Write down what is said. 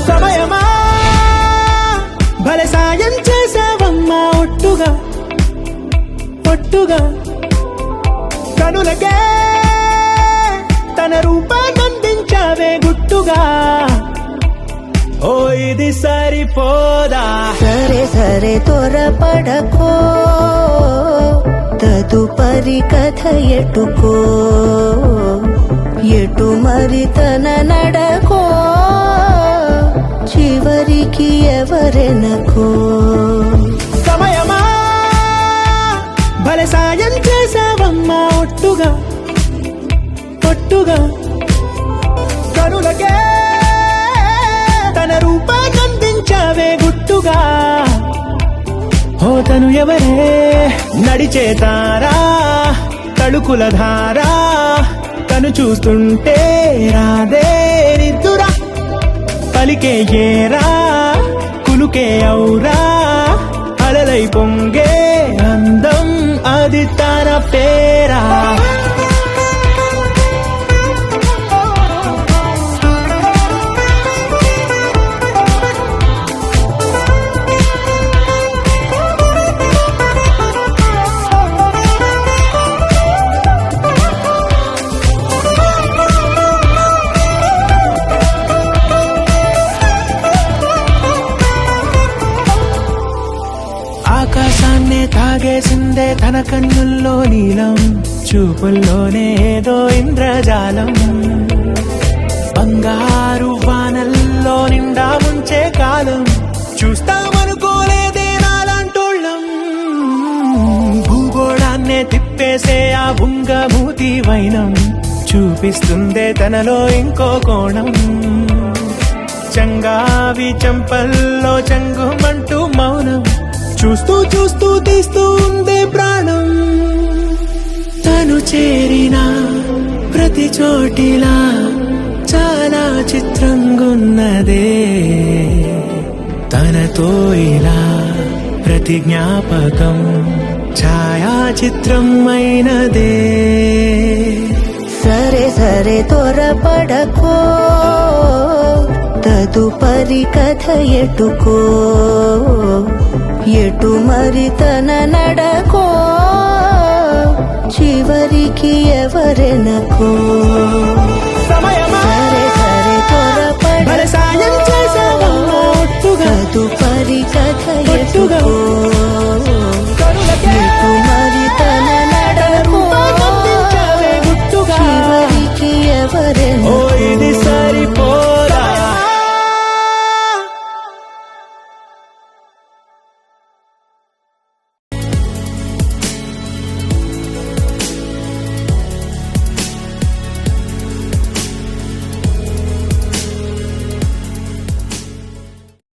సమయమా భలే సాయం చేసావమ్మా ఒట్టుగా ఒట్టుగా కనులకే తన రూపాన్నందించావే గుట్టుగా ఓ ఇది సరిపోదా సరే సరే త్వరపడకో తదుపరి కథ ఎటుకో ఎటు మరి తన నడకో చివరికి ఎవరెనకో సమయమా భలే సాయం చేసావమ్మా ఒట్టుగా ఒట్టుగా కనులకే తన రూపాన్నందించావే గుట్టుగా ఓ తను ఎవరే నడిచే తారా తళుకుల ధారా తను చూస్తుంటే రాదే నిద్దురా పలికే ఏరా కులుకే ఔరా అలలై పొంగే అందం అది తన పేరా ఆకాశాన్నే తాగేసిందే తన కన్నుల్లో నీలం చూపుల్లోనే ఏదో ఇంద్రజాలం బంగారు వానల్లో నిండా ముంచే కాలం చూస్తామనుకోలేదే నాలాంటోళ్ళం భూగోళాన్నే తిప్పేసే ఆ బుంగమూతి వైనం చూపిస్తుందే తనలో ఇంకో కోణం చంగావి చంపల్లో చంగుమంటూ మౌనం చూస్తూ చూస్తూ తీస్తూ ఉందే ప్రాణం తను చేరిన ప్రతి చోటిలా చాలా చిత్రంగున్నదే తనతో ఇలా ప్రతి జ్ఞాపకం ఛాయాచిత్రం అయినదే సరే సరే త్వరపడకో తదుపరి కథ ఎటుకో ఎటు మరి తన నడకో చివరికి ఎవరెనకో